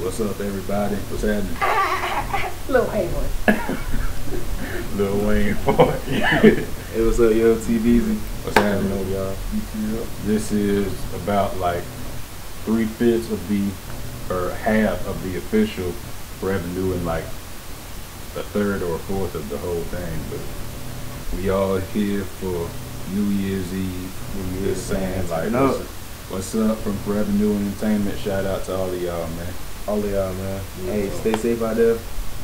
What's up, everybody? What's happening? Lil Wayne voice. Lil Wayne voice. Hey, what's up, yo? TBZ. What's happening, y'all? This is about like 3/5 of the, or half of the official revenue and like a third or a fourth of the whole thing. But we all here for New Year's Eve. Just saying like, what's up from Revenue Entertainment? Shout out to all of y'all, man. All of y'all, man. Hey, stay safe out there.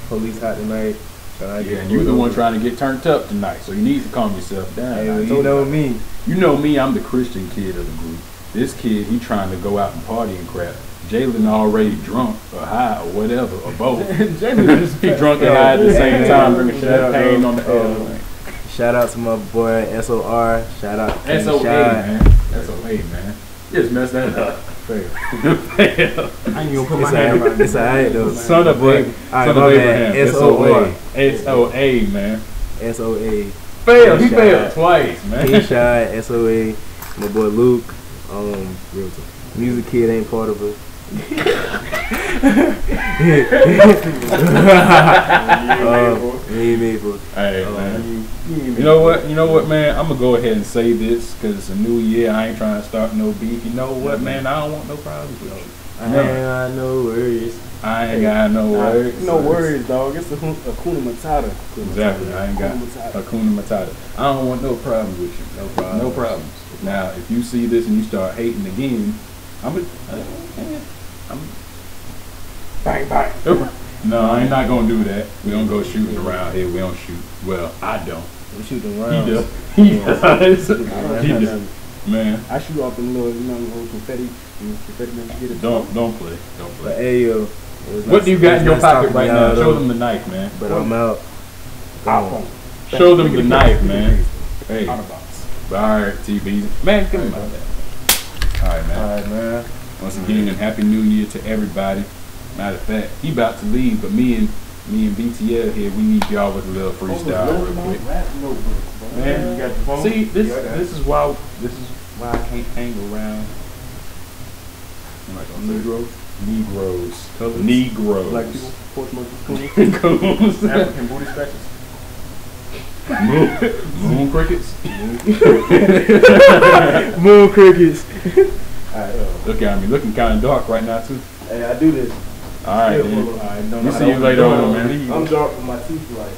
Police hot tonight. Yeah, and you the one trying to get turned up tonight, so you need to calm yourself down. Hey, well, you know me. You know me, I'm the Christian kid of the group. This kid, he trying to go out and party and crap. Jalen already drunk or high or whatever, or both. He drunk and high at the same time, drinking champagne on the air. Shout out to my boy SOR. Shout out to SOA, man. SOA, man. You just messed that up. Fail. Fail. I ain't gonna put my hand around it. It's alright though. Son of Abraham. Son of Abraham. SOA. SOA, man. SOA. Fail. He failed twice, man. K-Shot, SOA. My boy Luke. Real talk. Music Kid ain't part of it. He made for it. Hey, man. You know what, man? I'm gonna go ahead and say this because it's a new year. I ain't trying to start no beef. You know what, man? I don't want no problems with you. I ain't got no worries. I ain't got no worries. No worries, dog. It's a Hakuna Matata. Exactly. I ain't got Hakuna Matata. I don't want no problems with you. No problems. No problems. Now, if you see this and you start hating again, I'm bang bang. No, I ain't not gonna do that. We don't go shooting around here. We don't shoot. Well, I don't. We shooting around. He does. He does. Man, I shoot off the little, confetti. Don't play. But hey, yo. What do you got in your pocket right now? Show them the knife, man. But I'm out. Show them the knife, man. Hey. Alright, TB. Man, give me my that. Alright, man. Once again, and Happy New Year to everybody. Matter of fact, he about to leave, but me and BTL here, we need y'all with a little freestyle real quick. Man, you got the phone? See, this is why I can't hang around. Like Negroes. Black people, porch monkeys, African booty scratchers. Moon crickets. Moon crickets. Look at me, looking kind of dark right now too. Hey, I do this. Alright, man. We'll see you later on, man. I'm dark with my teeth like.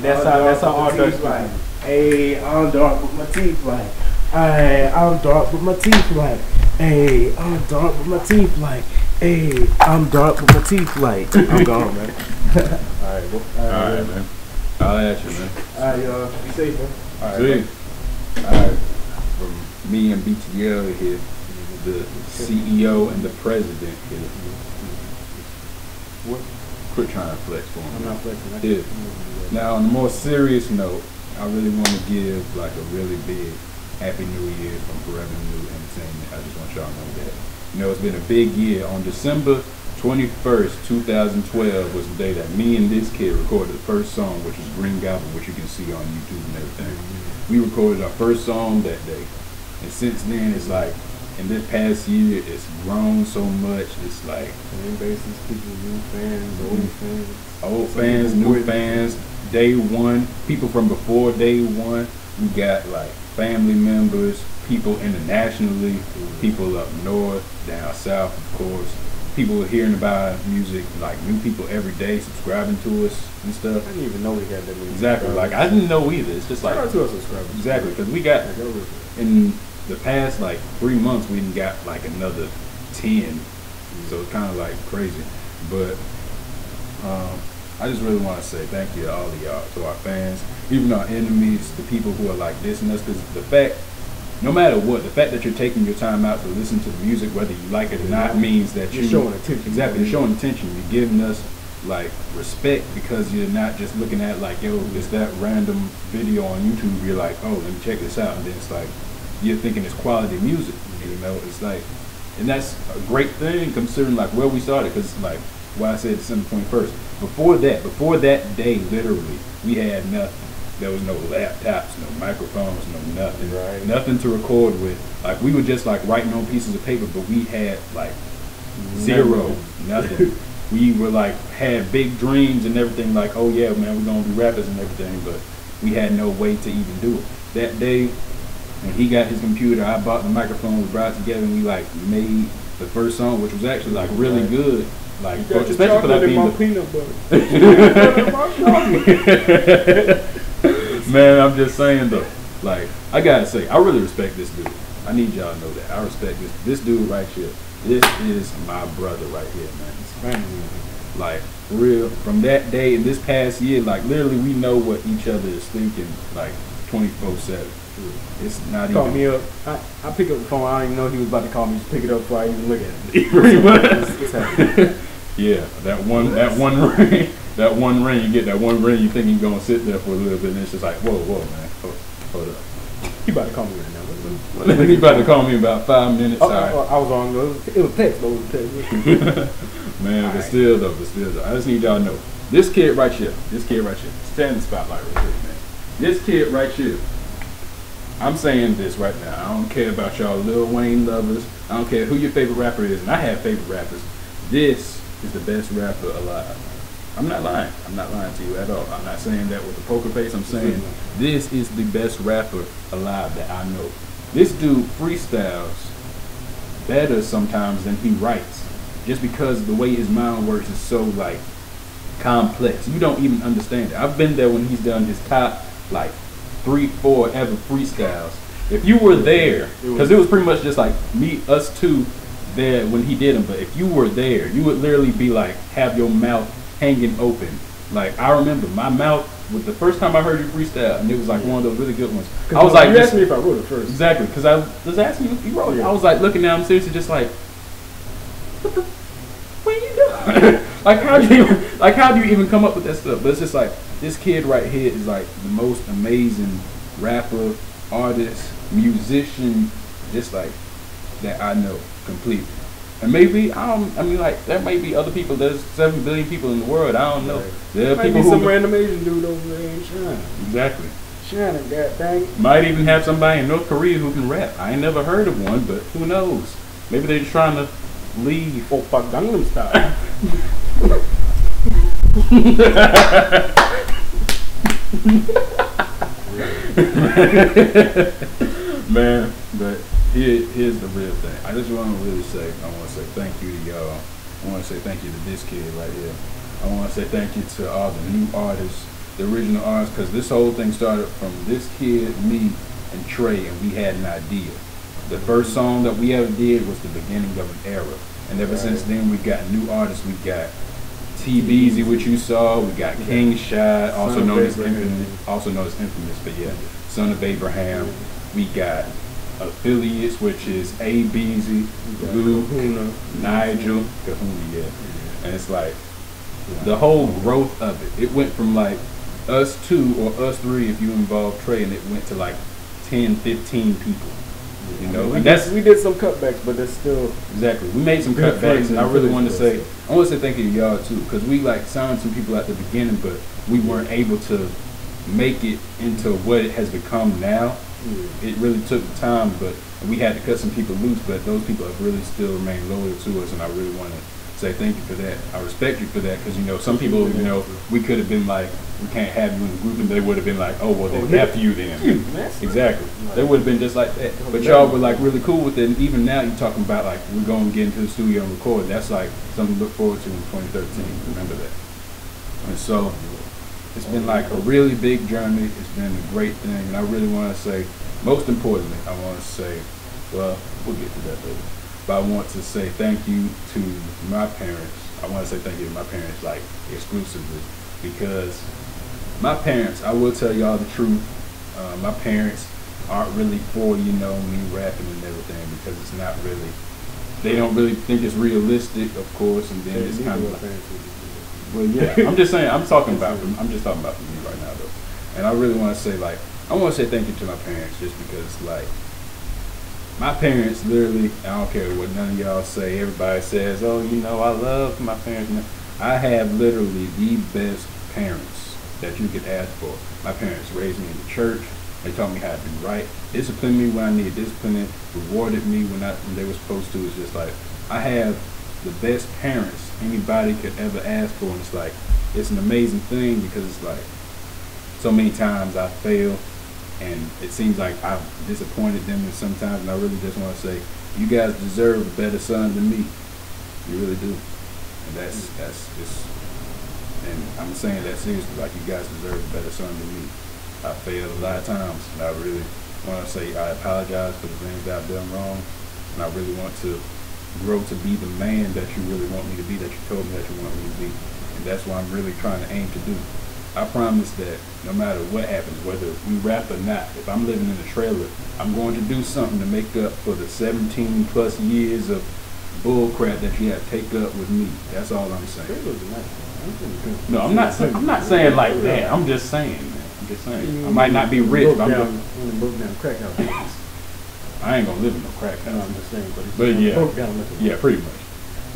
That's how all dark like. Hey, I'm dark with my teeth like. Hey, I'm dark with my teeth like. Hey, I'm dark with my teeth like. Hey, I'm dark with my teeth like. I'm gone, man. Alright, man. I'll ask you, man. Alright, y'all. Be safe, man. Alright. From me and BTL here, the CEO and the president here. What? Quit trying to flex for him. I'm not flexing. Yeah. Now, on a more serious note, I really want to give like a really big Happy New Year from Revenue Entertainment. I just want y'all to know that. You know, it's been a big year. On December 21st, 2012 was the day that me and this kid recorded the first song, which was Green Goblin, which you can see on YouTube and everything. We recorded our first song that day. And since then, it's like, in this past year, it's grown so much. It's like fan bases, people, new fans, old fans, new fans, day one, people from before day one. We got like family members, people internationally, people up north, down south, of course. People hearing about music, like new people every day subscribing to us and stuff. I didn't even know we had that many. Exactly, like I didn't know either. It's just like, shout out to our subscribers. Exactly, because we got in the past like 3 months we didn't got like another 10, so it's kind of like crazy. But I just really want to say thank you to all of y'all, to our fans, even our enemies, the people who are like dissing us, because the fact, no matter what, the fact that you're taking your time out to listen to the music, whether you like it or not, means that you're showing attention. Exactly, you're showing attention. You're giving us like respect, because you're not just looking at like, yo, it's that random video on YouTube. You're like, oh, let me check this out, and then it's like you're thinking it's quality music. You know, it's like, and that's a great thing considering like where we started, because like why I said December 21st. Before that day, literally, we had nothing. There was no laptops, no microphones, no nothing. Right. Nothing to record with. Like we were just like writing on pieces of paper, but we had like Zero. Nothing. We were like, had big dreams and everything, like, oh yeah, man, we're gonna be rappers and everything, but we had no way to even do it. That day, when he got his computer, I bought the microphone, we brought it together, and we like made the first song, which was actually like really good. Like, especially for that being peanut butter. Man, I'm just saying though, like, I gotta say, I really respect this dude. I need y'all to know that. I respect this dude right here. This is my brother right here, man. Like, for real, from that day and this past year, like, literally we know what each other is thinking, like, 24/7. It's not even. Call me up. I pick up the phone. I didn't even know he was about to call me. Just pick it up before I even look at it. Pretty much. Yeah, that one ring, you get that one ring, you think you're gonna sit there for a little bit, and it's just like, whoa, man, hold up. He about to call me right now. He about to call me in about 5 minutes. I was on. It was text. Man, but still though, I just need y'all to know this kid right here. Stand in the spotlight real quick, man. This kid right here. I'm saying this right now. I don't care about y'all Lil Wayne lovers. I don't care who your favorite rapper is, and I have favorite rappers. This is the best rapper alive. I'm not lying. I'm not lying to you at all. I'm not saying that with a poker face. I'm saying this is the best rapper alive that I know. This dude freestyles better sometimes than he writes, just because the way his mind works is so like complex. You don't even understand it. I've been there when he's done his top like 3-4 ever freestyles. If you were there, because it was pretty much just like us two there when he did them, but if you were there, you would literally be like, have your mouth hanging open. Like, I remember my mouth with the first time I heard you freestyle, and it was like one of those really good ones. I was like, you asked me if I wrote it first. Exactly, because I was asking you if you wrote it. I was like looking at him seriously, just like, what are you doing? how do you even come up with that stuff? But it's just like, this kid right here is like the most amazing rapper, artist, musician, just like that I know completely. And maybe there may be other people. There's 7 billion people in the world. I don't know. Right. There are might people be some random Asian dude over there in China. Exactly. China, that thing. Might even have somebody in North Korea who can rap. I ain't never heard of one, but who knows? Maybe they're just trying to leave. Oppa Gangnam Style. Man, but here's the real thing. I just want to say thank you to y'all. I want to say thank you to this kid right here. I want to say thank you to all the new artists, the original artists, because this whole thing started from this kid, me, and Trey, and we had an idea. The first song that we ever did was the beginning of an era, and ever since then we got new artists. We got T-Beezy, which you saw. We got King Shy, also known as Infamous, but yeah, Son of Abraham. We got affiliates, which is A-Beezy, Luke, Nigel, Kahuna, yeah. And it's like the whole growth of it. It went from like us two or us three if you involve Trey, and it went to like 10, 15 people. You know, we did some cutbacks, but that's still exactly. We made some cutbacks, and I really want to say thank you to y'all too, because we like signed some people at the beginning, but we weren't able to make it into what it has become now. It really took time, but we had to cut some people loose, but those people have really still remained loyal to us, and I really want to say thank you for that. I respect you for that, because some people, we could have been like, we can't have you in the group, and they would have been like, oh well, then after you then. Exactly. They would have been just like that. But y'all were like really cool with it, and even now you're talking about like we're going to get into the studio and record. That's like something to look forward to in 2013. Remember that. And so it's been like a really big journey. It's been a great thing, and I really want to say, most importantly, I want to say, well, we'll get to that later. But I want to say thank you to my parents. I want to say thank you to my parents, like, exclusively. Because my parents, I will tell y'all the truth, my parents aren't really for, me rapping and everything, because it's not really, they don't really think it's realistic, of course, and then it's kind of like, well, yeah, I'm just talking about for me right now, though. And I really want to say, like, I want to say thank you to my parents, just because, like, my parents literally, I don't care what none of y'all say, everybody says, oh, I love my parents. I have literally the best parents that you could ask for. My parents raised me in the church. They taught me how to do right, disciplined me when I needed discipline, rewarded me when they were supposed to. It's just like, I have the best parents anybody could ever ask for. And it's like, it's an amazing thing because it's like, so many times I fail and it seems like I've disappointed them, and sometimes, and I really just want to say, you guys deserve a better son than me. You really do. And that's just, and I'm saying that seriously, like, you guys deserve a better son than me. I failed a lot of times, and I really want to say I apologize for the things that I've done wrong, and I really want to grow to be the man that you really want me to be, that you told me that you want me to be. And that's what I'm really trying to aim to do. I promise that no matter what happens, whether we rap or not, if I'm living in a trailer, I'm going to do something to make up for the 17 plus years of bull crap that you have to take up with me. That's all I'm saying. No, I'm not saying like that. I'm just saying, man. I'm just saying. I might not be rich, but I'm just crack house business. I ain't gonna live in no crack house. No, I'm just saying, but yeah, pretty much.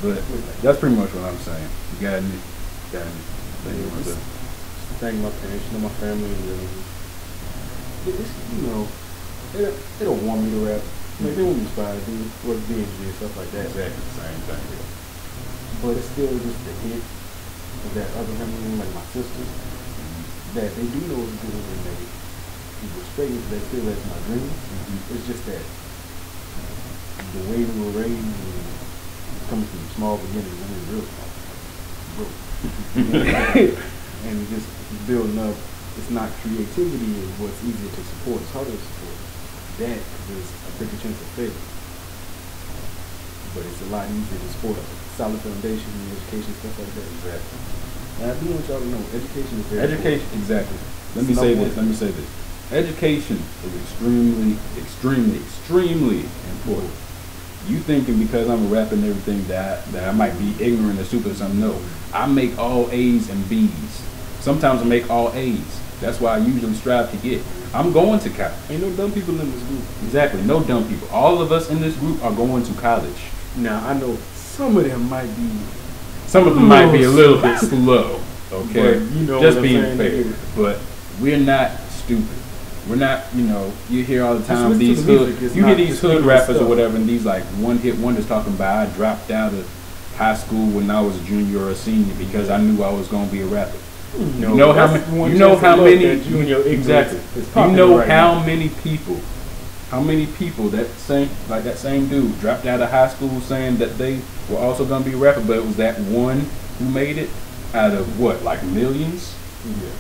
But that's pretty much what I'm saying. You got any thing you want to say? Thank my parents, my family, and it's, they don't want me to rap. Like, they won't inspire me for the and stuff like that. Exactly the same thing. But it's still just the hit of that other family, like my sisters, that they do know it's good and they respect it. They feel that's my dream. It's just that the way we were raised and coming from small beginnings, I mean, real small, broke. And just building up, it's not creativity is what's easier to support, it's harder to support. That is a bigger chance of failure. But it's a lot easier to support a solid foundation and education, stuff like that. Exactly. And I do want y'all to know, education is very important. Exactly. Let me say this. Education is extremely important. You thinking because I'm a rapper and everything that I might be ignorant or stupid or something? No. I make all A's and B's. Sometimes I make all A's. That's why I usually strive to get. I'm going to college. Ain't no dumb people in this group. Exactly, no dumb people. All of us in this group are going to college. Now, I know some of them might be... Some of them might be a little bit slow, okay? But you know just being fair. But we're not stupid. We're not, you hear all the time these hood rappers or whatever, and these like one-hit wonders talking about I dropped out of high school when I was a junior or a senior because I knew I was going to be a rapper. You know how many people that same dude dropped out of high school saying that they were also going to be a rapper, but it was that one who made it out of what, like millions? Yeah.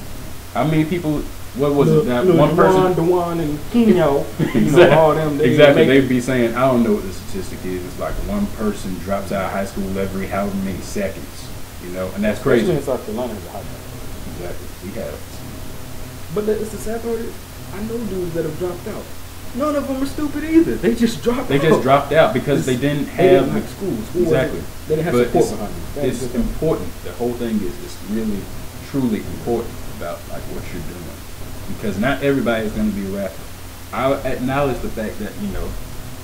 How many people? What was it? That one person? Dewan and Kino. Exactly. All them. They'd be saying, I don't know what the statistic is. It's like one person drops out of high school every however many seconds. And that's crazy. Especially in South Carolina, it's a hot. Exactly. We have. But it's the sad part is, I know dudes that have dropped out. None of them are stupid either. They just dropped out. They just dropped out because they didn't have school. Exactly. They didn't have support behind them. It's important. The whole thing is really, truly important about like what you're doing. Because not everybody is going to be a rapper. I acknowledge the fact that,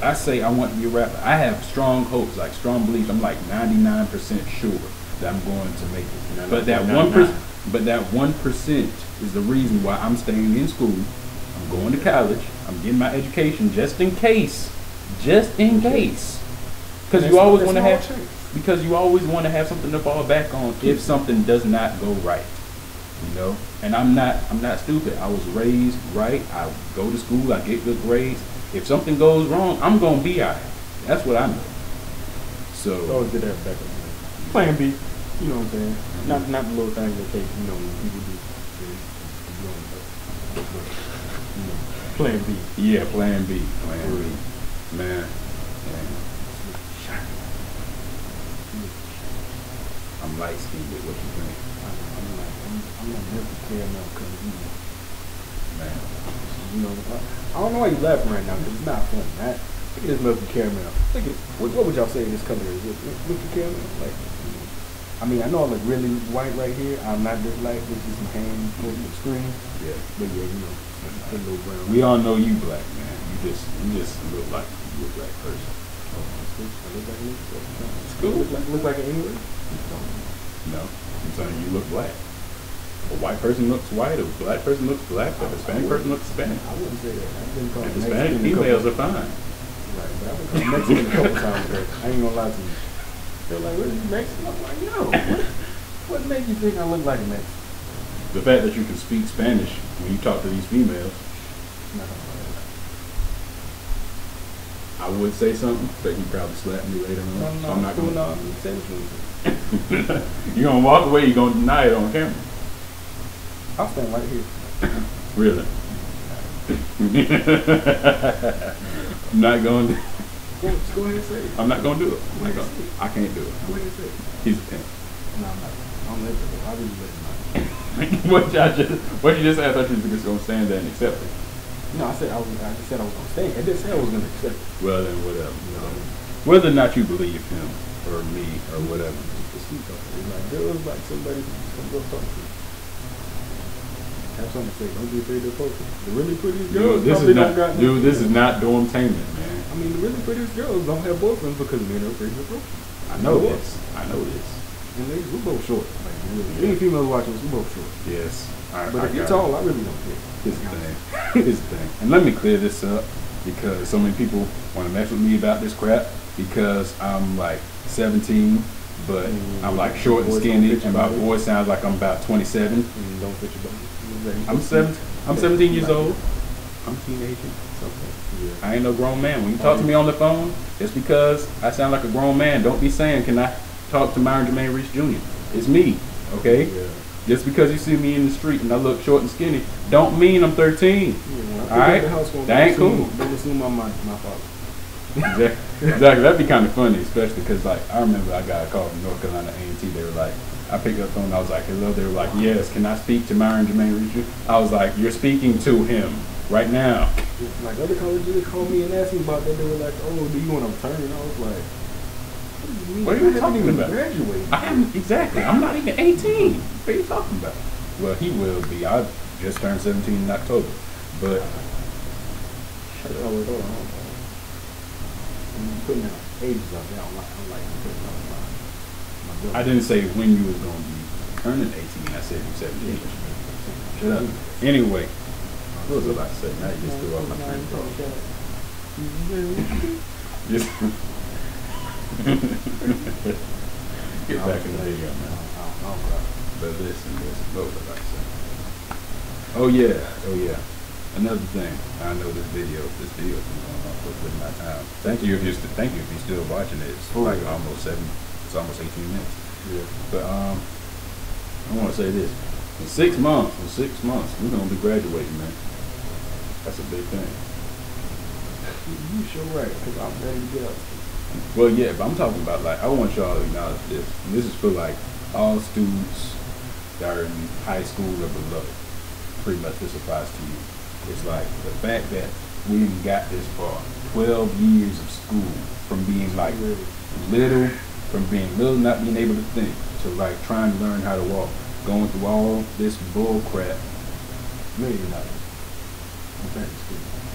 I say I want to be a rapper. I have strong hopes, like strong beliefs. I'm like 99% sure that I'm going to make it. But that 1% is the reason why I'm staying in school. I'm going to college. I'm getting my education just in case. Just in case. Because you always want to have something to fall back on if something does not go right. And I'm not stupid. I was raised right. I go to school. I get good grades. If something goes wrong, I'm gonna be alright. That's what I know. So always did that back up. Plan B. You know what I'm saying? Not the little thing that take. When people do. Plan B. Yeah, Plan B. Plan B. Man. I'm light skinned with what you think. I'm not never clear enough because man. I don't know why you're laughing right now because it's not funny. Right? Look at this milk and caramel. Look at what would y'all say this color is? Milk and caramel? Like, I know I look really white right here. I'm not just light. This is some hand on the screen. Yeah, but yeah, a little brown. We all know you black, man. You just look like you're a black person. Oh, that's good. I look like an English. It's cool. Look like an English? No, I'm saying you look black. A white person looks white, a black person looks black, a Hispanic person looks Hispanic. I wouldn't say that. I've been called Hispanic females are fine. Right, but I've been called Mexican a couple times. I ain't gonna lie to you. They're like, what are you Mexican? I'm like, yo, what made you think I look like a Mexican? The fact that you can speak Spanish when you talk to these females. I would say something, but he probably slapped me later on. No, So I'm not going no, to. You're going to walk away, you're going to deny it on camera. I'll stand right here. Really? I'm not going to. Go ahead and say it. I'm not going to do it. I can't do it. Go ahead and say it. He's a pimp. No, I'm not. I'm let it. I really let it not. What you just said, I thought you were just going to stand there and accept it. No, I just said I was going to stay. I didn't say I was going to accept it. Well, then whatever. You know, whether or not you believe him or me or whatever. It's like girls like somebody to go talk to. Have something to say. Don't be afraid to approach them. The really prettiest girls This is not dormtainment, man. I mean, the really prettiest girls don't have boyfriends because men are afraid to approach them. I know this. And we're both short. Like, really, any females watching us, we're both short. Yes. But if you're tall, I really don't care. Here's the thing. And let me clear this up because so many people want to mess with me about this crap because I'm like 17, but I'm like short and skinny, and my voice sounds like I'm about 27. Don't fit your body. I'm 17 years old. I'm teenaging. It's okay. Yeah. I ain't no grown man. When you talk to me on the phone, it's because I sound like a grown man. Don't be saying, can I talk to Myron Jermaine Reese Jr.? It's me, okay? Yeah. Just because you see me in the street and I look short and skinny, don't mean I'm 13. Yeah, all right? That ain't cool. Don't assume I'm my father. Exactly. That'd be kind of funny, especially because like I remember I got a call from North Carolina A&T. They were like, I picked up the phone. I was like, hello. They were like, yes. Can I speak to Myron Jermaine Reese Jr.? I was like, you're speaking to him right now. Like other colleges called me and asked me about that. They were like, oh, do you want to return? And I was like, what are you talking about? Graduated. I haven't exactly. I'm not even 18. What are you talking about? Well, he will be. I just turned 17 in October. But hold on. I'm putting out ages out there. I'm like putting out my I didn't say when you was going to be turning 18. I said you 17. Shut up. Anyway, what was I about to say? Now you just threw off my train of thought. Just get back in the video, man. But listen, what was I about to say? Oh yeah. Another thing, I know this video's been going on for a good amount of time. Thank you if you're still watching it. It's like almost 18 minutes. Yeah. But I want to say this: in 6 months, we're gonna be graduating, man. That's a big thing. You sure right? Because I'm ready to get up. Well, yeah, but I'm talking about like I want y'all to acknowledge this. And this is for like all students that are in high school or below. Pretty much this applies to you. It's like the fact that we even got this far. 12 years of school from being like little, not being able to think, to like trying to learn how to walk, going through all this bull crap. $1 million.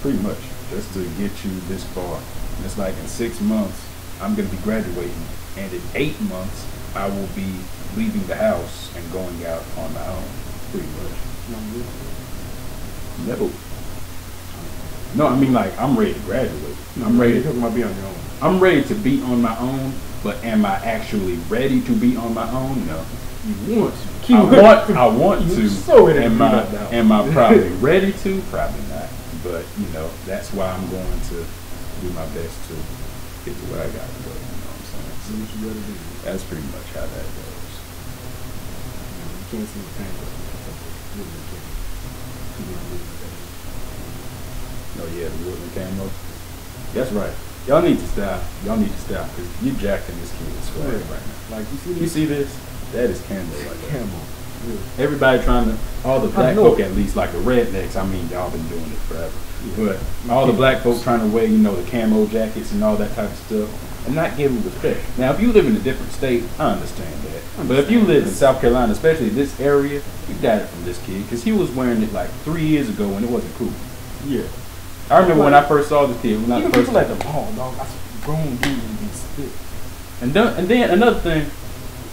Pretty much, just to get you this far. And it's like in 6 months, I'm going to be graduating, and in 8 months, I will be leaving the house and going out on my own, pretty much. No, I mean like I'm ready to graduate. I'm ready to be on your own. I'm ready to be on my own, but am I actually ready to be on my own? No. You want to. I want to. So am I probably ready to? Probably not. But you know, that's why I'm going to do my best to get to where I got to go. You know what I'm saying? So that's pretty much how that goes. You can't see the pain. Oh yeah, the Woodland camo. That's right. Y'all need to stop. Because you're jacking this kid's swag right now. Like you see this? That is camo right there. Camo. Yeah. Everybody trying to, all the black folk at least, like the rednecks, I mean, y'all been doing it forever. Yeah. But all the black folks trying to wear, you know, the camo jackets and all that type of stuff and not giving respect. Now, if you live in a different state, I understand that. But if you live in South Carolina, especially this area, you got it from this kid because he was wearing it like 3 years ago and it wasn't cool. Yeah. I remember when I first saw this kid. When I first people at the mall, dog. I saw grown dudes and be spit. And then another thing,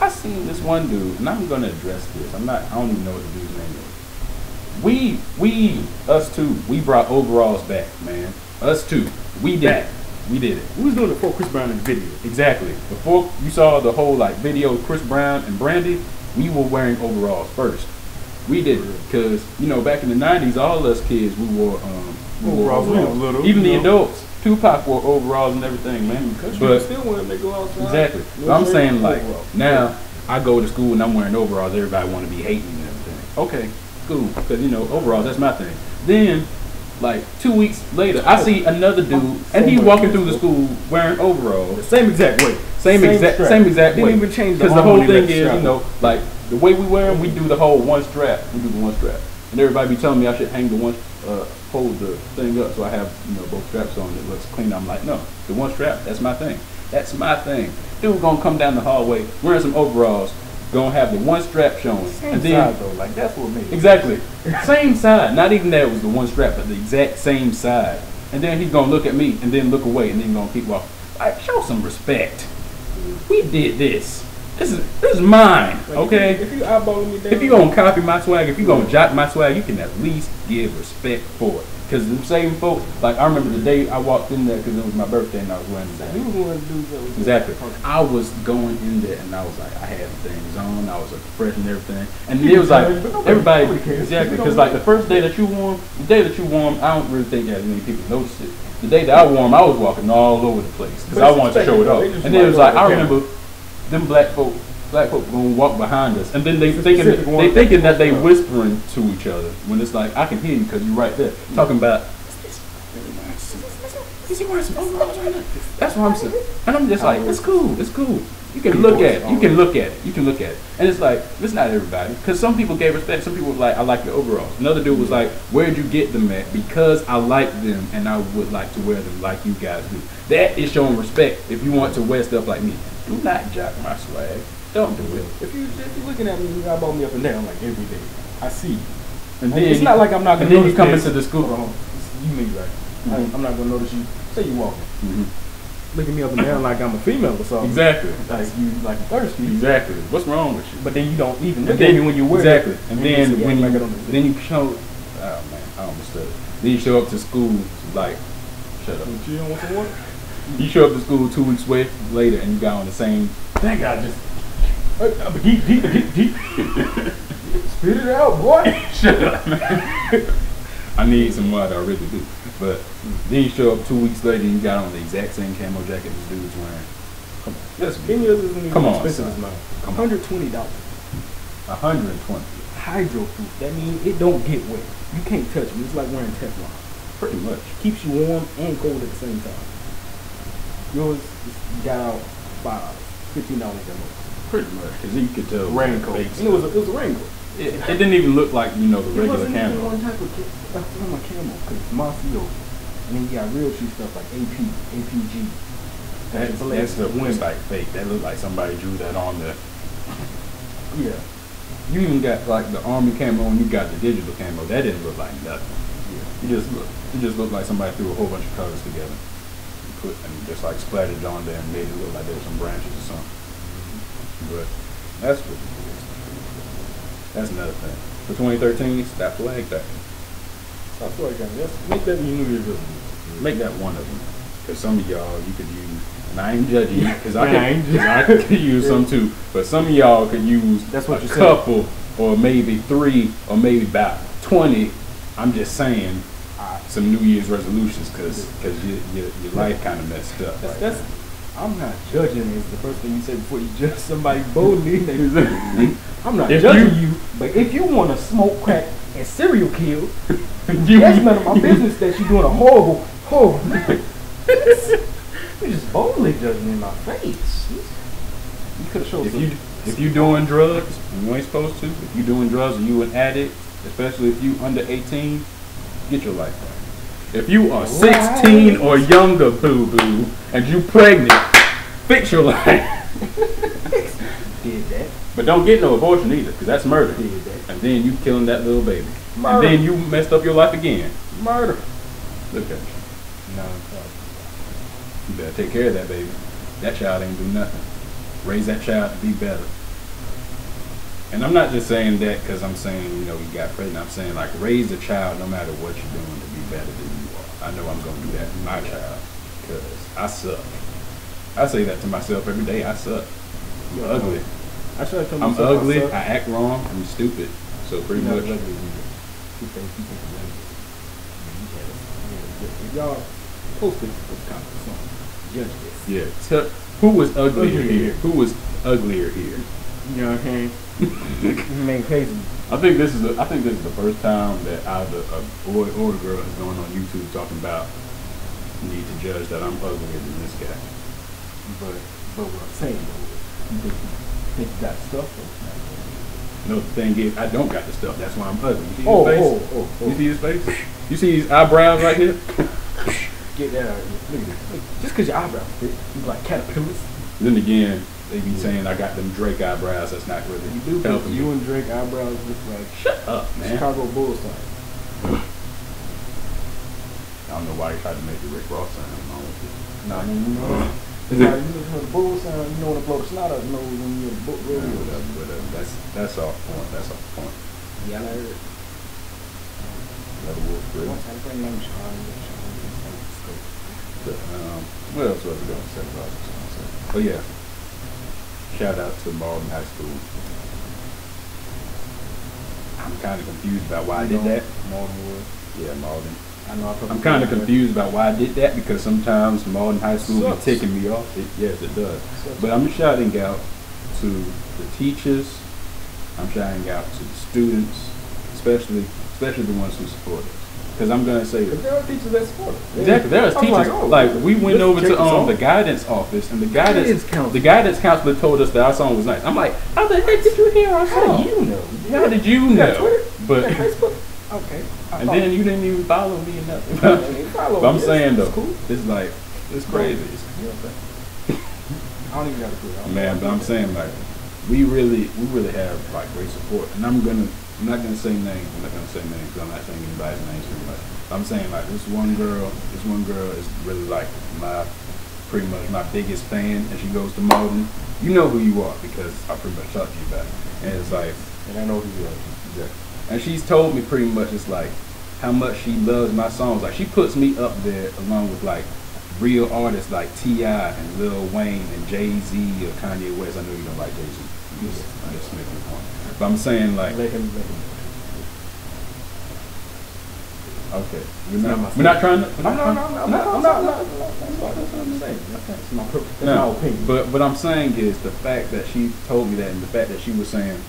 I seen this one dude, and I'm gonna address this. I don't even know what the dude's name is. Us two, we brought overalls back, man. Us two, we did. We did it. We was doing it before Chris Brown in the video. Exactly. Before you saw the whole like video of Chris Brown and Brandy, we were wearing overalls first. We did it because you know back in the '90s, all us kids we wore Overalls when we was little, even you the know. adults. Tupac wore overalls and everything, man. But still when they go outside. Exactly. No But I'm shirt, saying like overalls. now I go to school and I'm wearing overalls. Everybody want to be hating and everything. Okay, cool. Because you know overalls, that's my thing. Then like 2 weeks later, I see another dude and he walking through the school wearing overalls. The same exact way. Same exact Didn't way. even change the Because the whole harmony thing of the is, strap. you know, like the way we wear them, we do the whole one strap. We do the one strap, and everybody be telling me I should hang the one, hold the thing up so I have you know both straps on. It looks clean. I'm like, no, the one strap. That's my thing. That's my thing. Dude gonna come down the hallway wearing some overalls, gonna have the one strap showing, Same and then side though, like that's what made it. exactly same side. Not even that it was the one strap, but the exact same side. And then he's gonna look at me and then look away and then gonna keep walking. Like, show some respect. We did this. This is mine, Like, okay? If you eyeballing me down, If you gonna copy my swag, if you gonna jock my swag, you can at least give respect for it. Cause the same folks, like I remember the day I walked in there because it was my birthday and I was wearing the he was one of the dudes that was exactly. I was going in there and I was like, I had things on, I was like fresh and everything, and it was like everybody exactly because like the first day that you wore 'em, the day that you wore 'em, I don't really think that many people noticed it. The day that I wore 'em, I was walking all over the place because I wanted to show it off. And then it was like I remember them black folk gonna walk behind us, and then they thinking that they whispering to each other when it's like I can hear you because you're right there talking about. Is he wearing some overalls right now? That's what I'm saying, and I'm just like, it's cool, it's cool. You can look at it, you can look at it, you can look at it, and it's like it's not everybody because some people gave respect. Some people were like, I like your overalls. Another dude was like, where'd you get them at? Because I like them and I would like to wear them like you guys do. That is showing respect. If you want to wear stuff like me, do not jock my swag. Don't do it. If you're looking at me, you eyeball me up and down like every day. I see you. And Like, then it's not like I'm not gonna and then you notice come this. into the school. Hold on. You mean right? I'm not gonna notice you. Say you walking, looking me up and down like I'm a female or something. Exactly. Like you like thirsty. Exactly. What's wrong with you? But then you don't even And look then at me when you wear exactly. it. And then you when act you like I don't then you show, oh man, I almost said it. Then you show up to school like, shut up. You don't want some water? You show up to school 2 weeks later and you got on the same. Thank God, just deep. Spit it out, boy. Shut up, man. I need some water, I really do. But then you show up 2 weeks later and you got on the exact same camo jacket this dude's wearing. Come on, let's be. Any of this isn't even Come on, expensive son. as mine. Come on. $120. 120. Hydroproof. That means it don't get wet. You can't touch me. It's like wearing Teflon. Pretty much. Keeps you warm and cold at the same time. Yours got out $15 at most. Pretty much. Because you could tell. Raincoat. fake And it was stuff. a raincoat. It didn't even look like, you know, the It regular wasn't even camo. one type of camo because it's Mossio. And then you got real shoe stuff like AP, APG. That stuff was like fake. That looked like somebody drew that on there. Yeah. You even got like the army camo and you got the digital camo. That didn't look like nothing. Yeah. It just looked like somebody threw a whole bunch of colors together. And just like splattered it on there and made it look like there were some branches or something. But that's what it is. That's another thing. For 2013, stop flag that. Stop flag that. Make that your New Year's resolution. Make that one of them. Because some of y'all you could use, and I ain't judging you, because I Yeah, could use some too. But some of y'all could use That's what a you said. couple, or maybe 3, or maybe about 20. I'm just saying some New Year's resolutions, because your life kind of messed up. That's I'm not judging. It's the first thing you say before you judge somebody boldly. I'm not If judging you, but if you want to smoke crack and serial kill, You- that's none of my business that you're doing a horrible thing. You're just boldly judging in my face. You could have showed If you doing drugs and you ain't supposed to, if you doing drugs and you an addict, especially if you under 18, get your life right. If you are 16 or younger, boo-boo, and you pregnant, fix your life. did that. But don't get no abortion either, because that's murder. Did that. And then you killing that little baby. Murder. And then you messed up your life again. Murder. Look at you. No. You better take care of that baby. That child ain't do nothing. Raise that child to be better. And I'm not just saying that because I'm saying, you know, you got pregnant. I'm saying, like, raise a child no matter what you're doing to be better than you are. I know I'm going to do that with my child because I suck. I say that to myself every day. I suck. I'm ugly. I try to tell I'm myself ugly. I suck. I act wrong. I'm stupid. So pretty You're not much. as ugly as you are. You think you're ugly. If y'all post this comment song, judge this. Yeah. Who was uglier here? Who was uglier here? You know what I'm saying? Main cases. I think this is the first time that either a boy or a girl has gone on YouTube talking about need to judge that I'm uglier than this guy. But what I'm saying though, you think you got stuff or not? No, the thing is, I don't got the stuff. That's why I'm ugly. You see his Oh, face? oh. You see his face? You see his eyebrows right here? Get that out of here. Look at this. Just because your eyebrows fit, you like caterpillars. Then again, they be saying I got them Drake eyebrows. That's not really You do, but helping you me. and Drake eyebrows look like Shut up, man. Chicago Bulls sign. I don't know why you tried to make the Rick Ross sound. I don't Nah, I mean, you know, you look at the Bulls sound, you know when to blow the snot out, you know when you're a book know. radio. That's off point. That's off point. Yeah, I heard. Another wolf grill. Once I bring them Sean. What else was I going to say about this? Oh yeah. Shout out to Malden High School. I'm kind of confused about why I did that. Malden Wood. Yeah, Malden. I know. I'm kind of confused about why I did that because sometimes Malden High School be Sucks. ticking me off. Yes, it does. Sucks. But I'm shouting out to the teachers. I'm shouting out to the students, especially the ones who support us. Because I'm gonna say Because there are teachers that support us. exactly there are I'm teachers like, we went let's over check to this out. the guidance office and Guidance counselor. the guidance counselor told us that our song was nice. I'm like, how the heck did you hear our How song? do you know? How did you You got know? Twitter? But You got Facebook? Okay. and then you didn't even follow me or nothing. Follow But I'm me. saying That's though, cool. it's like it's crazy. You know what I'm saying? I don't even got a Twitter. Man, but I'm saying like we really have like great support, and I'm not gonna say names. I'm not gonna say names because I'm not saying anybody's names pretty much. I'm saying like this one girl is really like pretty much my biggest fan, and she goes to Malden. You know who you are because I pretty much talked to you about it, and it's like, And I know who you are. exactly. And she's told me pretty much it's like how much she loves my songs. Like she puts me up there along with like real artists like T.I. and Lil Wayne and Jay-Z or Kanye West. I know you don't like Jay-Z. I'm just making a point. But I'm saying like, Let him. okay, It's not my we're not trying to. No, I'm not. That's what I'm saying. That's my purpose. That's No, my opinion. but what I'm saying is the fact that she told me that, and the fact that she was saying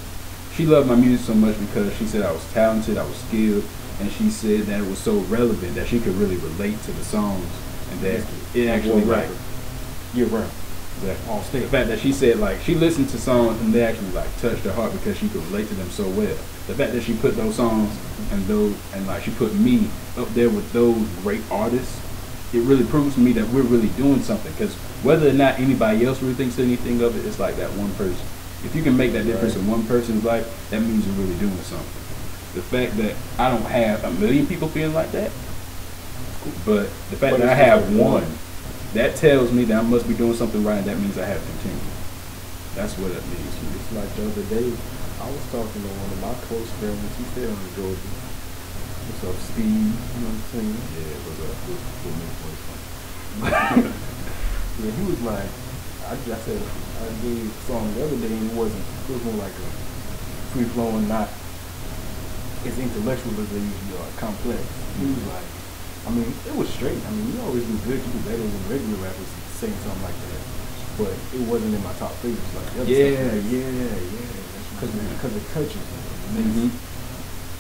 she loved my music so much because she said I was talented, I was skilled, and she said that it was so relevant that she could really relate to the songs, and that it actually like Year round. exactly. On stage. The fact that she said like she listened to songs and they actually like touched her heart because she could relate to them so well. The fact that she put those songs and like she put me up there with those great artists, it really proves to me that we're really doing something. Because whether or not anybody else really thinks anything of it, it's like that one person. If you can make that difference in one person's life, that means you're really doing something. The fact that I don't have a million people feeling like that, but the fact that I have one, that tells me that I must be doing something right, and that means I have continued. That's what it means to me. It's like the other day, I was talking to one of my close friends. He stayed on Georgia. What's up, Steve? You know what I'm saying? Yeah, it was a good move. Yeah, he was like, I said, I gave a song the other day, and it was more like a free flowing, not as intellectual as they usually are, complex. He was like, I mean, it was straight. I mean, you always do good. You do better than regular rappers saying something like that. But it wasn't in my top favorites like the other stuff. Because it touches me.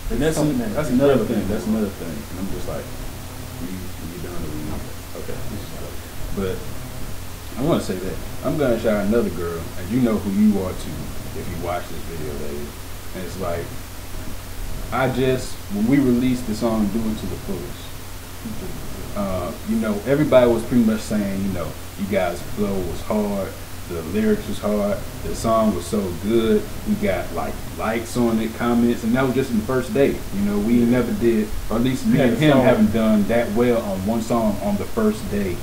And that's another thing. That's another thing. And I'm just like, you done or we okay. But I want to say that I'm gonna shout out another girl, and you know who you are too if you watch this video, Dave. And it's like, when we released the song "Do It to the Fullest," you know, everybody was pretty much saying, you know, you guys' flow was hard, the lyrics was hard, the song was so good, we got like likes on it, comments, and that was just in the first day. You know, we never did, or at least me and him haven't done that well on one song on the first day,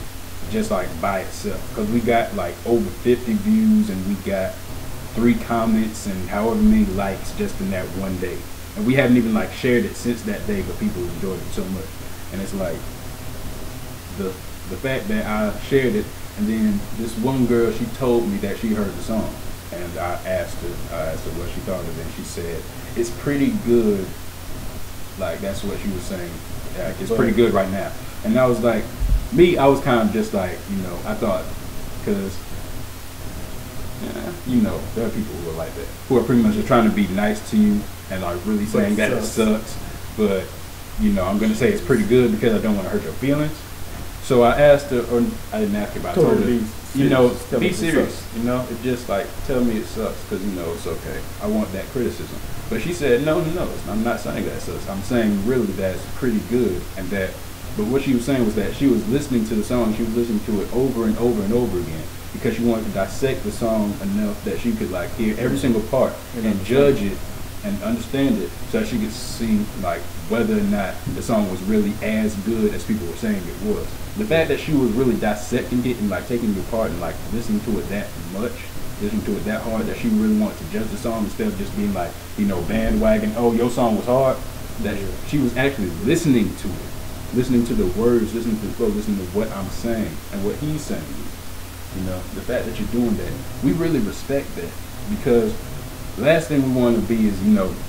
just like by itself, because we got like over 50 views and we got 3 comments and however many likes just in that one day, and we haven't even like shared it since that day, but people enjoyed it so much. And it's like the fact that I shared it, and then this one girl, she told me that she heard the song, and I asked her what she thought of it, and she said it's pretty good. Like that's what she was saying. Like, it's pretty good right now. And I was like, I was kind of just like, I thought, because there are people who are like that, who are pretty much just trying to be nice to you and like really saying that it sucks, but I'm gonna say it's pretty good because I don't want to hurt your feelings. So I asked her, or I didn't ask her, but I told her, be serious. It's just like, tell me it sucks because it's okay. I want that criticism. But she said, no, I'm not saying that it sucks. I'm saying really that it's pretty good, and that. But what she was saying was that she was listening to the song, she was listening to it over and over and over again because she wanted to dissect the song enough that she could like hear every single part and judge it and understand it, so that she could see like whether or not the song was really as good as people were saying it was. The fact that she was really dissecting it and like taking it apart and like listening to it that much, listening to it that hard, that she really wanted to judge the song instead of just being like, bandwagon, oh, your song was hard. That she was actually listening to it, listening to the words, listening to the flow, listening to what I'm saying and what he's saying. The fact that you're doing that, we really respect that, because the last thing we want to be is,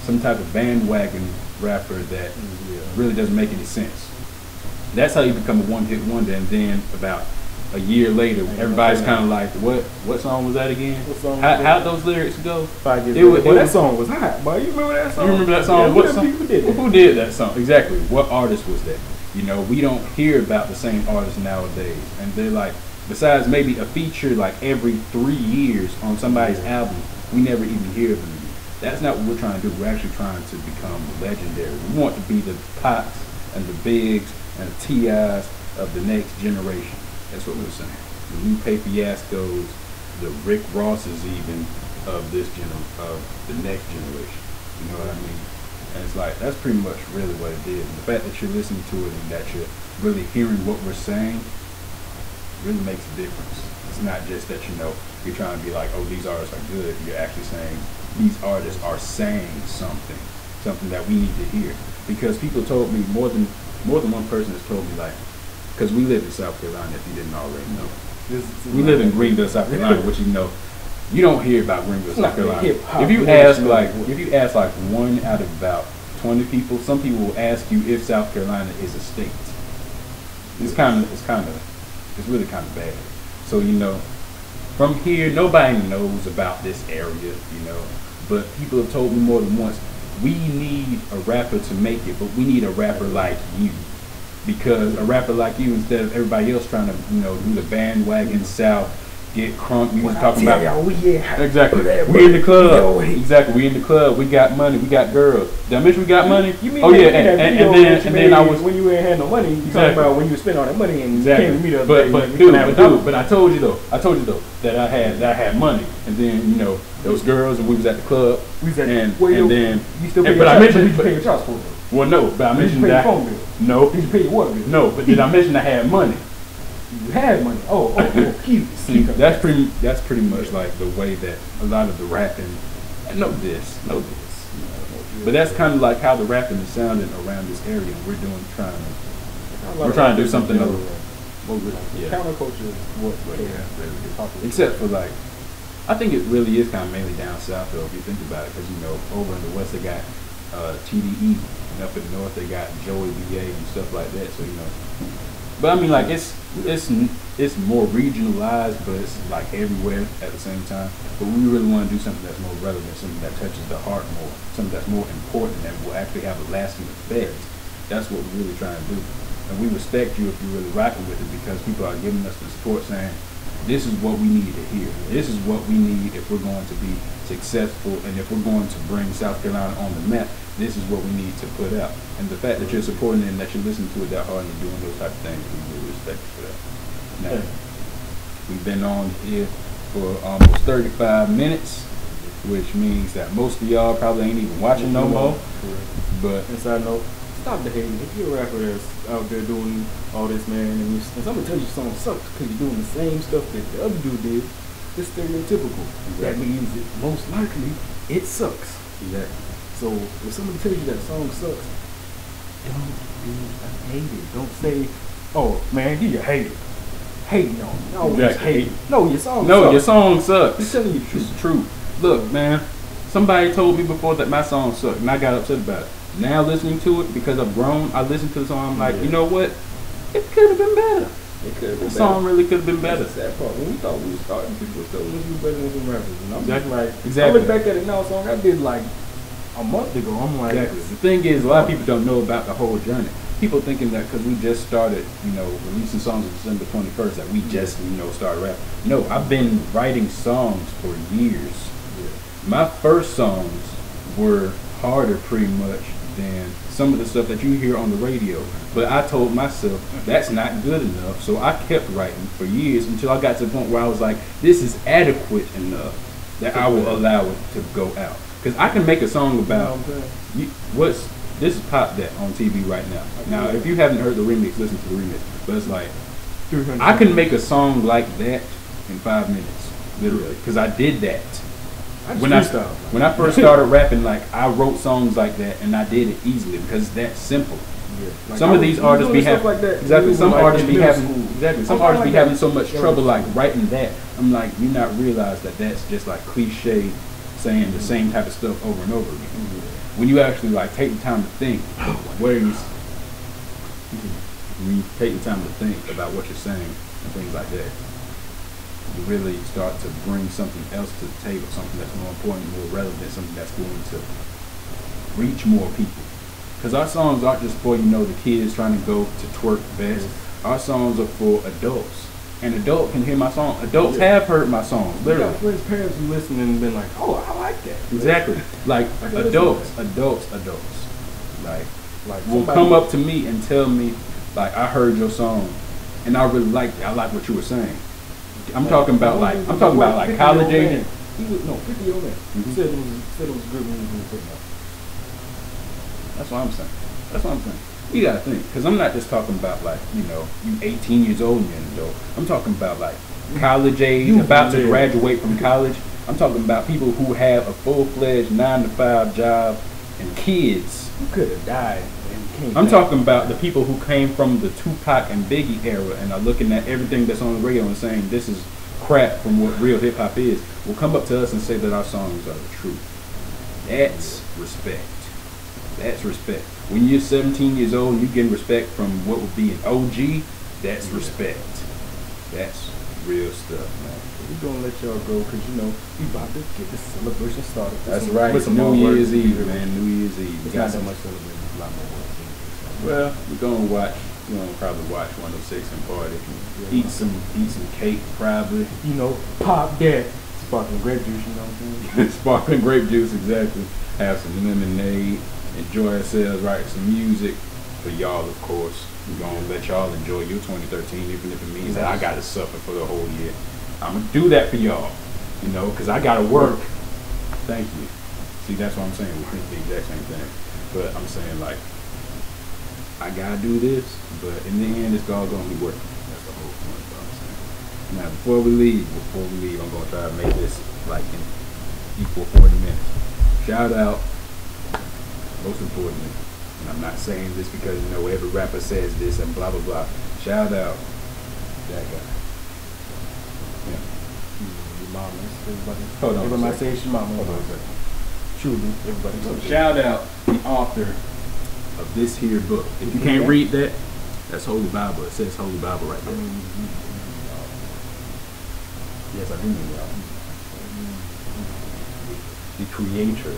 some type of bandwagon rapper that really doesn't make any sense. That's how you become a one-hit wonder, and then about a year later, everybody's kind of like, what song was that again? How'd those lyrics go? 5 years later. That song was hot, boy. You remember that song? You remember that song? Yeah, what song? People did that? Who did that song? Exactly. What artist was that? We don't hear about the same artists nowadays, and they're like, besides maybe a feature like every 3 years on somebody's album, we never even hear of them again. That's not what we're trying to do. We're actually trying to become legendary. We want to be the Pops and the Bigs and the T.I.s of the next generation. That's what we're saying. The Lupe Fiascos, the Rick Rosses even of of the next generation. You know what I mean? And it's like, that's pretty much really what it is. And the fact that you're listening to it and that you're really hearing what we're saying really makes a difference. It's not just that you're trying to be like, oh, these artists are good. You're actually saying these artists are saying something that we need to hear. Because people told me, more than one person has told me, like, because we live in South Carolina, if you didn't already know. We live in Greenville, South Carolina, which you don't hear about Greenville, South Carolina. If you ask like 1 out of about 20 people, some people will ask you if South Carolina is a state. It's really kind of bad. So from here, nobody knows about this area, but people have told me more than once, we need a rapper to make it, but we need a rapper like you. Because a rapper like you, instead of everybody else trying to, do the bandwagon South, get crunk, we was talking about. Exactly. We in the club. Exactly. We in the club. We got money. We got girls. Did I mention we got money? You mean and then I was, when you ain't had no money. You talking about when you spent all that money and you came to meet us. But I told you though that I had money, and then those girls, and we was at the club. We was at and then you still pay your child support. Well, no, but I mentioned that. Did you pay your phone bill? No. Did you pay your water bill? No, but did I mention I had money? You had money. Cute. See, that's pretty much like the way that a lot of the rapping. Know this. But that's kind of like how the rapping is sounding around this area. We're trying to do something other. Counterculture is what popular. Except for like, I think it really is kind of mainly down south though, if you think about it, because over in the west they got TDE, and up in the north they got Joey BA and stuff like that. So but I mean, like, it's more regionalized, but it's like everywhere at the same time. But we really want to do something that's more relevant, something that touches the heart more, something that's more important, that will actually have a lasting effect. That's what we're really trying to do. And we respect you if you're really rocking with it, because people are giving us the support, saying, this is what we need to hear. This is what we need if we're going to be successful, and if we're going to bring South Carolina on the map. This is what we need to put out. And the fact that you're supporting it and that you're listening to it that hard and you're doing those type of things, we really respect you for that. Now, we've been on here for almost 35 minutes, which means that most of y'all probably ain't even watching no more. But inside note, stop the hating. If you're a rapper that's out there doing all this, man, and somebody tells you something sucks because you're doing the same stuff that the other dude did, it's stereotypical. Exactly. That means that most likely it sucks. Exactly. So if somebody tells you that song sucks, don't be a hater. Don't say, oh man, you're a hater. hating on me. Always Exactly. hating. No, your song No, sucks. your song sucks. I'm telling you the truth. It's true. Look, man, somebody told me before that my song sucked, and I got upset about it. Now listening to it, because I've grown, I listen to the song, I'm like, you know what? It could have been better. It could have been The song really could have been better. That's the sad part. When we thought we were starting, people were still listening better than some rappers. And I'm Exactly. just like, Exactly. I look back at it now, a song I did like a month ago. I'm like, Exactly. The thing is, a lot of people don't know about the whole journey. People thinking that because we just started, releasing songs on December 21st, that we just, started rapping. No, I've been writing songs for years. My first songs were harder pretty much than some of the stuff that you hear on the radio. But I told myself that's not good enough, so I kept writing for years until I got to the point where I was like, this is adequate enough that I will allow it to go out. Because I can make a song about this is Pop That on TV right now. Now, if you haven't heard the remix, listen to the remix. But it's like, I can make a song like that in 5 minutes, literally, because I did that. When I first started rapping, like, I wrote songs like that, and I did it easily because it's that simple. Yeah. Like Some of these artists be having like that. exactly. Some Like artists in be middle having school. exactly. Some I'm artists be like having that. so much trouble like writing that. I'm like, you not realize that that's just like cliche, saying the same type of stuff over and over again. When you actually like take the time to think, where you when you take the time to think about what you're saying and things like that, you really start to bring something else to the table, something that's more important, more relevant, something that's going to reach more people. Because our songs aren't just for, the kids trying to go to twerk best. Our songs are for adults. An adult can hear my song. Adults have heard my songs, We literally. got friends, parents who listen and been like, oh, I like that. Exactly. Like I can listen adults. Like will somebody- come up to me and tell me, like, I heard your song and I really liked it. I like what you were saying. I'm talking about like college age. He was 50-year-old man. He said it was good when he was putting up. That's what I'm saying. You gotta think, because I'm not just talking about like, you 18 years old and you're an adult. I'm talking about like college age, about to graduate from college. I'm talking about people who have a full-fledged 9-to-5 job and kids. You could have died and came I'm back. talking about the people who came from the Tupac and Biggie era and are looking at everything that's on the radio and saying this is crap from what real hip hop is, will come up to us and say that our songs are the truth. That's respect. That's respect. When you're 17 years old and you getting respect from what would be an OG, that's respect. That's real stuff, man. We're gonna let y'all go because we about to get this celebration started. That's right. With some New more Year's work. Eve, man. New Year's Eve. It's not that much celebration. It's a lot more work. Well, we're gonna probably watch 106 and party. Eat some cake, probably. Pop that sparkling grape juice. You know what I'm saying? Sparkling grape juice, exactly. Have some lemonade. Enjoy ourselves, write some music for y'all, of course. We're gonna let y'all enjoy your 2013, even if it means that I gotta suffer for the whole year. I'm gonna do that for y'all, because I gotta work. Thank you. See, that's what I'm saying. We think the exact same thing. But I'm saying, like, I gotta do this, but in the end, it's all gonna be worth it. That's the whole point of what I'm saying. Now, before we leave, I'm gonna try to make this like in equal 40 minutes. Shout out, most importantly, and I'm not saying this because every rapper says this and blah blah blah. Shout out that guy. Yeah. Your mama, everybody. Hold on. Everybody say it's your mama. Hold on a second. Truly, everybody. So shout out the author of this here book. If you can't read that, that's Holy Bible. It says Holy Bible right there. Yes, I do mean y'all. The creator.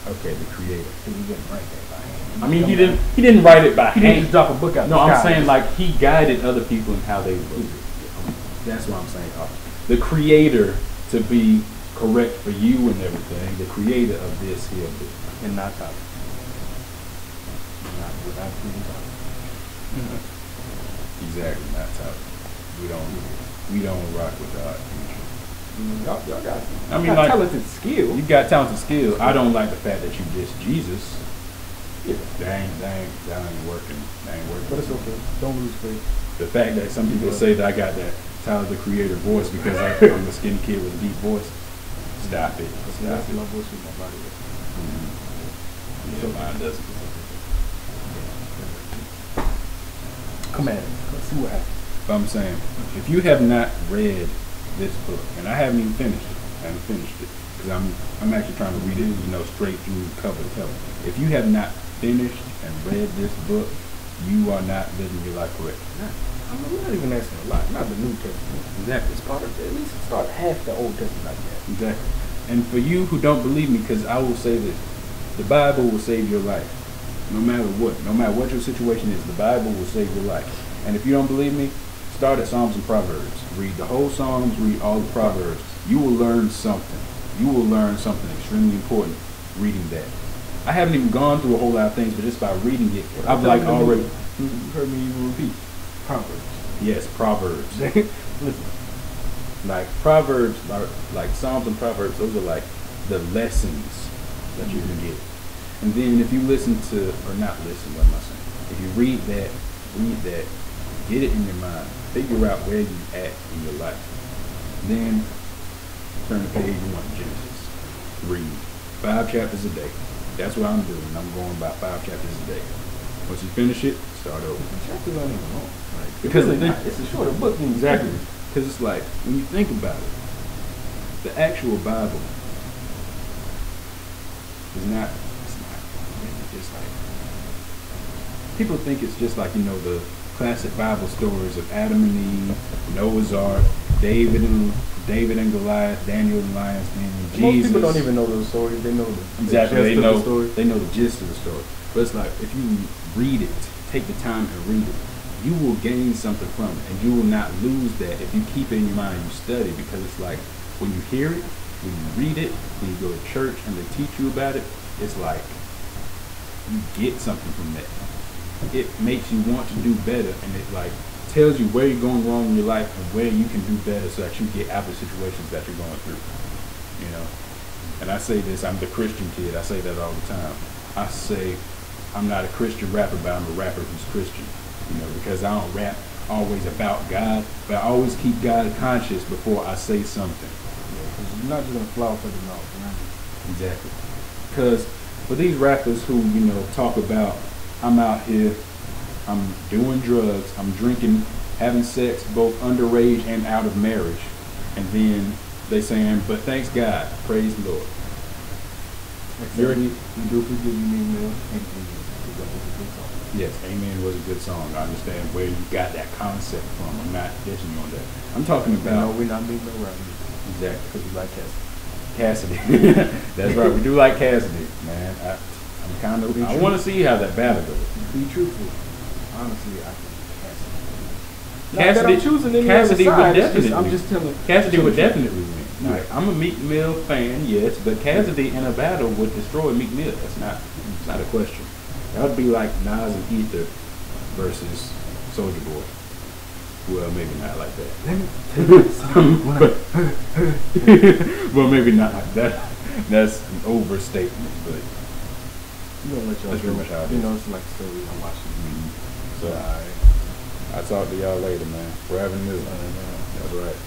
Okay, the creator. He didn't write that by hand. I mean, he didn't write it by He didn't hand. just drop a book out. No, the I'm sky. saying like he guided other people in how they wrote it. That's what I'm saying. The creator to be correct for you and everything. The creator of this here book. And not top. Not without being top. Exactly, not top. We don't rock with God. Y'all got I mean, like, talented skill. You got talented skill. I don't like the fact that you diss Jesus. Yeah. That ain't working. But it's okay. Don't lose faith. The fact that some people say that I got that Tyler the Creator voice because I'm the skinny kid with a deep voice. Stop it. That's my voice with my body. Yeah, mine doesn't. Come at it. Let's see what happens. But I'm saying, if you have not read this book, and I haven't even finished it, because I'm actually trying to read it, straight through cover to cover. If you have not finished and read this book, you are not living your life correctly. We're not even asking a lot. Not the New Testament. Exactly. It's part of, at least start half the Old Testament like that. Exactly. And for you who don't believe me, because I will say this, the Bible will save your life. No matter what your situation is, the Bible will save your life. And if you don't believe me, start at Psalms and Proverbs. Read the whole Psalms, read all the Proverbs. You will learn something. You will learn something extremely important reading that. I haven't even gone through a whole lot of things, but just by reading it, I've like already... You heard me even repeat. Proverbs. Yes, Proverbs. Listen, like Proverbs, like Psalms and Proverbs, those are like the lessons that you can get. And then if you listen to, or not listen, what am I saying? If you read that, get it in your mind, figure out where you at in your life. Then turn to page 1, Genesis. Read 5 chapters a day. That's what I'm doing. I'm going about 5 chapters a day. Once you finish it, start over. Chapters aren't even long. Because it's a shorter book than exactly. Because it's like, when you think about it, the actual Bible is not really just like, people think it's just like, the classic Bible stories of Adam and Eve, Noah's Ark, David and Goliath, Daniel and Lion's Den, Jesus. Most people don't even know those stories. They know the exactly. gist of the story. They know the gist of the story. But it's like, if you read it, take the time and read it, you will gain something from it, and you will not lose that if you keep it in your mind and you study, because it's like, when you hear it, when you read it, when you go to church and they teach you about it, it's like, you get something from that. It makes you want to do better, and it like tells you where you're going wrong in your life and where you can do better so that you get out of the situations that you're going through. And I say this, I'm the Christian kid, I say that all the time. I say I'm not a Christian rapper, but I'm a rapper who's Christian. Because I don't rap always about God, but I always keep God conscious before I say something. Because you're not just going to fly off at the mouth, right? Exactly. Because for these rappers who, talk about, I'm out here, I'm doing drugs, I'm drinking, having sex, both underage and out of marriage, and then they saying, but thanks God, praise the Lord. We do forgive you, mean Mill. Yes, Amen was a good song. I understand where you got that concept from. I'm not dishing you on that. I'm talking about... No, we're not being no rappers. Exactly. Because we like Cassidy. That's right. We do like Cassidy, man. I want to see how that battle goes. Be truthful. Honestly, I think Cassidy. I'm choosing any Cassidy other side. would definitely. I'm just telling. Cassidy would definitely win. Yeah. Like, I'm a Meek Mill fan, yes, but Cassidy in a battle would destroy Meek Mill. It's not a question. That would be like Nas and Ether versus Soulja Boy. Well, maybe not like that. Well, maybe not like that. That's an overstatement, but you don't let y'all that's pretty much how it is. It's like stories I'm watching. So, I'll talk to y'all later, man. Forever new. That's right.